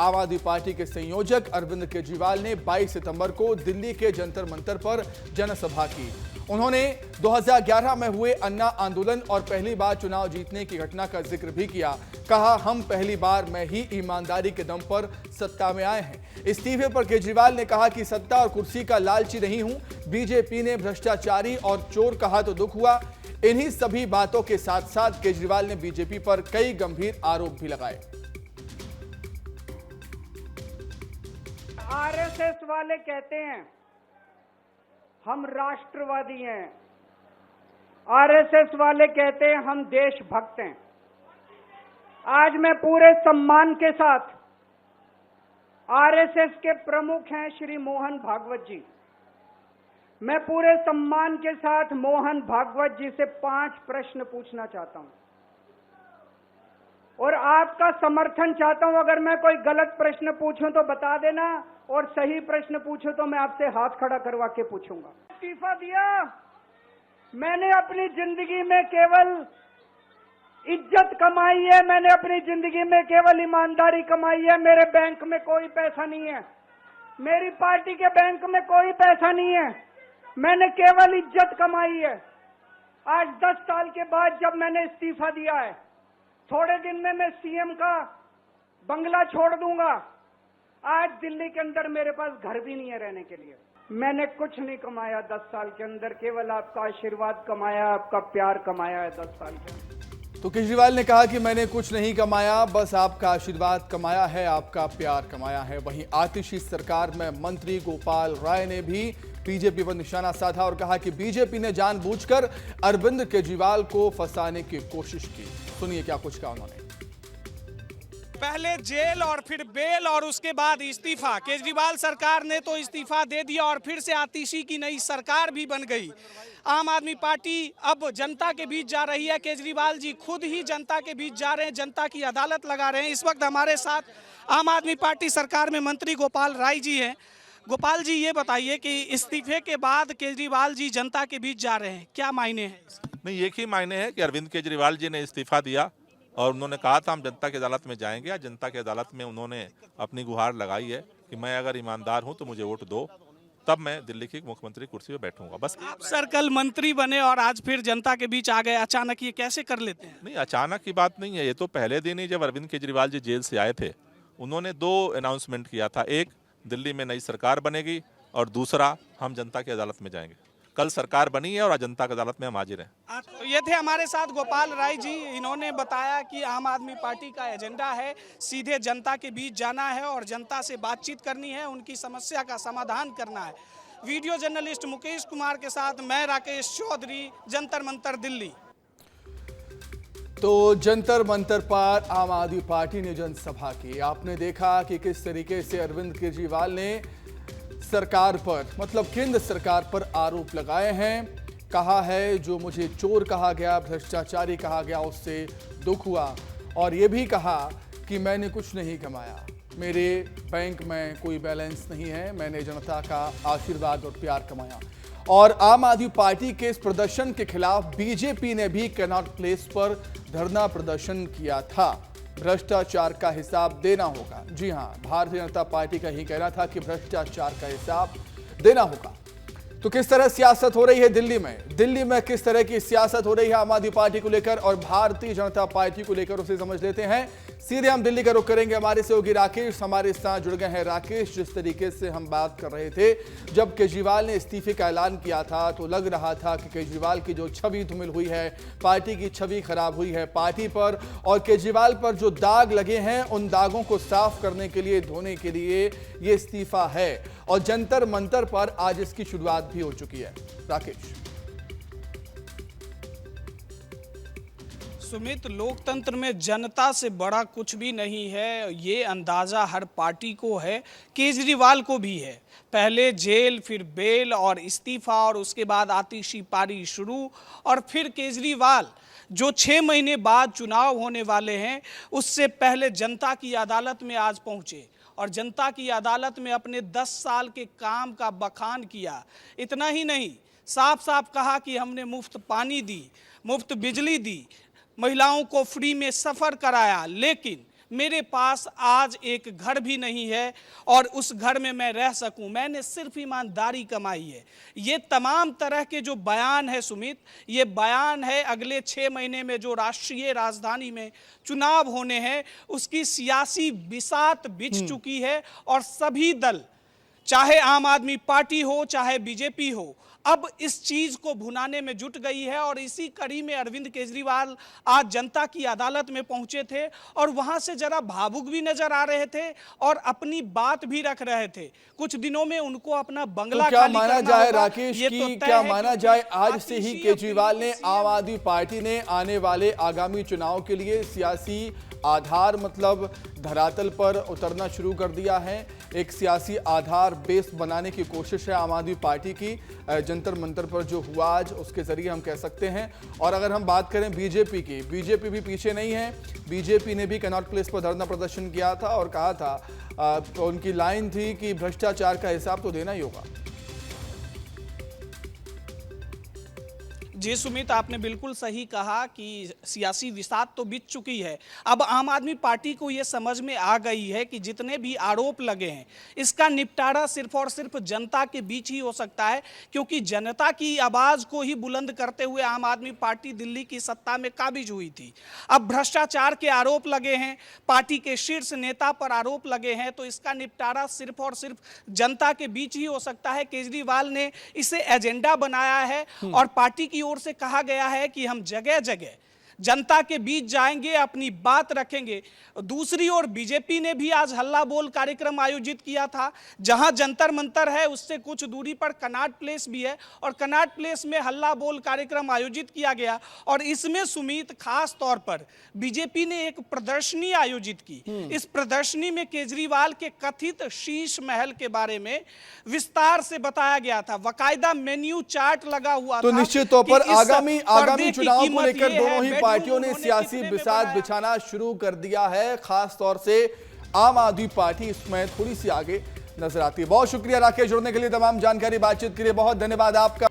आम आदमी पार्टी के संयोजक अरविंद केजरीवाल ने 22 सितंबर को दिल्ली के जंतर मंतर पर जनसभा की। उन्होंने 2011 में हुए अन्ना आंदोलन और पहली बार चुनाव जीतने की घटना का जिक्र भी किया। कहा, हम पहली बार में ही ईमानदारी के दम पर सत्ता में आए हैं। इस्तीफे पर केजरीवाल ने कहा कि सत्ता और कुर्सी का लालची नहीं हूं, बीजेपी ने भ्रष्टाचारी और चोर कहा तो दुख हुआ। इन्हीं सभी बातों के साथ साथ केजरीवाल ने बीजेपी पर कई गंभीर आरोप भी लगाए। आरएसएस वाले कहते हैं हम राष्ट्रवादी हैं, आरएसएस वाले कहते हैं हम देशभक्त हैं। आज मैं पूरे सम्मान के साथ आरएसएस के प्रमुख हैं श्री मोहन भागवत जी, मैं पूरे सम्मान के साथ मोहन भागवत जी से 5 प्रश्न पूछना चाहता हूं और आपका समर्थन चाहता हूं। अगर मैं कोई गलत प्रश्न पूछूं तो बता देना और सही प्रश्न पूछूं तो मैं आपसे हाथ खड़ा करवा के पूछूंगा। इस्तीफा दिया, मैंने अपनी जिंदगी में केवल इज्जत कमाई है, मैंने अपनी जिंदगी में केवल ईमानदारी कमाई है। मेरे बैंक में कोई पैसा नहीं है, मेरी पार्टी के बैंक में कोई पैसा नहीं है, मैंने केवल इज्जत कमाई है। आज 10 साल के बाद जब मैंने इस्तीफा दिया है, थोड़े दिन में मैं सीएम का बंगला छोड़ दूंगा। आज दिल्ली के अंदर मेरे पास घर भी नहीं है रहने के लिए। मैंने कुछ नहीं कमाया 10 साल के अंदर, केवल आपका आशीर्वाद कमाया, आपका प्यार कमाया है 10 साल के अंदर। तो केजरीवाल ने कहा कि मैंने कुछ नहीं कमाया, बस आपका आशीर्वाद कमाया है, आपका प्यार कमाया है। वहीं आतिशी सरकार में मंत्री गोपाल राय ने भी बीजेपी पर निशाना साधा और कहा कि बीजेपी ने जानबूझकर अरविंद केजरीवाल को फंसाने की कोशिश की। सुनिए क्या कुछ कहा उन्होंने। पहले जेल और फिर बेल और उसके बाद इस्तीफा। केजरीवाल सरकार ने तो इस्तीफा दे दिया और फिर से आतिशी की नई सरकार भी बन गई। आम आदमी पार्टी अब जनता के बीच जा रही है। केजरीवाल जी खुद ही जनता के बीच जा रहे हैं, जनता की अदालत लगा रहे हैं। इस वक्त हमारे साथ आम आदमी पार्टी सरकार में मंत्री गोपाल राय जी हैं। गोपाल जी, ये बताइए कि इस्तीफे के बाद केजरीवाल जी जनता के बीच जा रहे हैं, क्या मायने हैं? नहीं, एक ही मायने है कि अरविंद केजरीवाल जी ने इस्तीफा दिया और उन्होंने कहा था हम जनता की अदालत में जाएंगे। आज जनता की अदालत में उन्होंने अपनी गुहार लगाई है कि मैं अगर ईमानदार हूं तो मुझे वोट दो, तब मैं दिल्ली की मुख्यमंत्री कुर्सी पर बैठूंगा। बस आप सर कल मंत्री बने और आज फिर जनता के बीच आ गए, अचानक ये कैसे कर लेते हैं? नहीं, अचानक की बात नहीं है। ये तो पहले दिन ही जब अरविंद केजरीवाल जी जेल से आए थे, उन्होंने 2 अनाउंसमेंट किया था। एक, दिल्ली में नई सरकार बनेगी और दूसरा, हम जनता की अदालत में जाएंगे। कल सरकार बनी है और आज जनता की अदालत में हम हाजिर हैं। तो ये थे हमारे साथ गोपाल राय जी। इन्होंने बताया कि आम आदमी पार्टी का एजेंडा है सीधे जनता के बीच जाना है और जनता से बातचीत करनी है, उनकी समस्या का समाधान करना है। वीडियो जर्नलिस्ट मुकेश कुमार के साथ मैं राकेश चौधरी, जंतर मंतर, दिल्ली। तो जंतर मंतर पर आम आदमी पार्टी ने जनसभा की। आपने देखा कि किस तरीके से अरविंद केजरीवाल ने सरकार पर, मतलब केंद्र सरकार पर आरोप लगाए हैं। कहा है जो मुझे चोर कहा गया, भ्रष्टाचारी कहा गया, उससे दुख हुआ। और ये भी कहा कि मैंने कुछ नहीं कमाया, मेरे बैंक में कोई बैलेंस नहीं है, मैंने जनता का आशीर्वाद और प्यार कमाया। और आम आदमी पार्टी के इस प्रदर्शन के खिलाफ बीजेपी ने भी कनॉट प्लेस पर धरना प्रदर्शन किया था। भ्रष्टाचार का हिसाब देना होगा। जी हां, भारतीय जनता पार्टी का ही कहना था कि भ्रष्टाचार का हिसाब देना होगा। तो किस तरह सियासत हो रही है दिल्ली में किस तरह की सियासत हो रही है आम आदमी पार्टी को लेकर और भारतीय जनता पार्टी को लेकर, उसे समझ लेते हैं। सीधे हम दिल्ली का रुख करेंगे। हमारे सहयोगी राकेश हमारे साथ जुड़ गए हैं। राकेश, जिस तरीके से हम बात कर रहे थे, जब केजरीवाल ने इस्तीफे का ऐलान किया था तो लग रहा था कि केजरीवाल की जो छवि धूमिल हुई है, पार्टी की छवि खराब हुई है पार्टी पर, और केजरीवाल पर जो दाग लगे हैं उन दागों को साफ करने के लिए, धोने के लिए ये इस्तीफा है। और जंतर मंतर पर आज इसकी शुरुआत भी हो चुकी है। राकेश। सुमित, लोकतंत्र में जनता से बड़ा कुछ भी नहीं है, ये अंदाज़ा हर पार्टी को है, केजरीवाल को भी है। पहले जेल, फिर बेल और इस्तीफा और उसके बाद आतिशी पारी शुरू, और फिर केजरीवाल जो 6 महीने बाद चुनाव होने वाले हैं उससे पहले जनता की अदालत में आज पहुंचे और जनता की अदालत में अपने 10 साल के काम का बखान किया। इतना ही नहीं, साफ साफ कहा कि हमने मुफ्त पानी दी, मुफ्त बिजली दी, महिलाओं को फ्री में सफ़र कराया, लेकिन मेरे पास आज एक घर भी नहीं है और उस घर में मैं रह सकूं, मैंने सिर्फ ईमानदारी कमाई है। ये तमाम तरह के जो बयान है सुमित, ये बयान है अगले 6 महीने में जो राष्ट्रीय राजधानी में चुनाव होने हैं उसकी सियासी बिसात बिछ चुकी है और सभी दल, चाहे आम आदमी पार्टी हो चाहे बीजेपी हो, अब इस चीज को भुनाने में जुट गई है। और इसी कड़ी में अरविंद केजरीवाल आज जनता की अदालत में पहुंचे थे और वहां से जरा भावुक भी नजर आ रहे थे और अपनी बात भी रख रहे थे। कुछ दिनों में उनको अपना बंगला तो क्या खाली माना करना जाए होगा, राकेश ये की, तो तय क्या है माना क्योंकि जाए आज से ही आतिशी केजरीवाल ने, अपनी आम आदमी पार्टी ने आने वाले आगामी चुनाव के लिए सियासी आधार मतलब धरातल पर उतरना शुरू कर दिया है। एक सियासी आधार बेस बनाने की कोशिश है आम आदमी पार्टी की। जंतर मंतर पर जो हुआ आज उसके जरिए हम कह सकते हैं। और अगर हम बात करें बीजेपी की, बीजेपी भी पीछे नहीं है। बीजेपी ने भी कनॉट प्लेस पर धरना प्रदर्शन किया था और कहा था, उनकी लाइन थी कि भ्रष्टाचार का हिसाब तो देना ही होगा। जी सुमित, आपने बिल्कुल सही कहा कि सियासी विसात तो बीत चुकी है। अब आम आदमी पार्टी को यह समझ में आ गई है कि जितने भी आरोप लगे हैं इसका निपटारा सिर्फ और सिर्फ जनता के बीच ही हो सकता है, क्योंकि जनता की आवाज को ही बुलंद करते हुए आम आदमी पार्टी दिल्ली की सत्ता में काबिज हुई थी। अब भ्रष्टाचार के आरोप लगे हैं, पार्टी के शीर्ष नेता पर आरोप लगे हैं, तो इसका निपटारा सिर्फ और सिर्फ जनता के बीच ही हो सकता है। केजरीवाल ने इसे एजेंडा बनाया है और पार्टी की ओर से कहा गया है कि हम जगह जगह जनता के बीच जाएंगे, अपनी बात रखेंगे। दूसरी ओर बीजेपी ने भी आज हल्ला बोल कार्यक्रम आयोजित किया था, जहां जंतर मंतर है उससे कुछ दूरी पर कनॉट प्लेस भी है और कनॉट प्लेस में हल्ला बोल कार्यक्रम आयोजित किया गया। और इसमें सुमित खास तौर पर बीजेपी ने एक प्रदर्शनी आयोजित की। इस प्रदर्शनी में केजरीवाल के कथित शीश महल के बारे में विस्तार से बताया गया था, बाकायदा मेन्यू चार्ट लगा हुआ तो था। निश्चित तौर पर कि इस आगामी पर्दे की चुनाव को कीमत लेकर ये दोनों है, ही पार्टियों ने बेडरूम सियासी उन्होंने बिसात कितने में बिछाना शुरू कर दिया है। खास तौर से आम आदमी पार्टी इसमें थोड़ी सी आगे नजर आती है। बहुत शुक्रिया राकेश, जुड़ने के लिए, तमाम जानकारी बातचीत के लिए बहुत धन्यवाद आपका।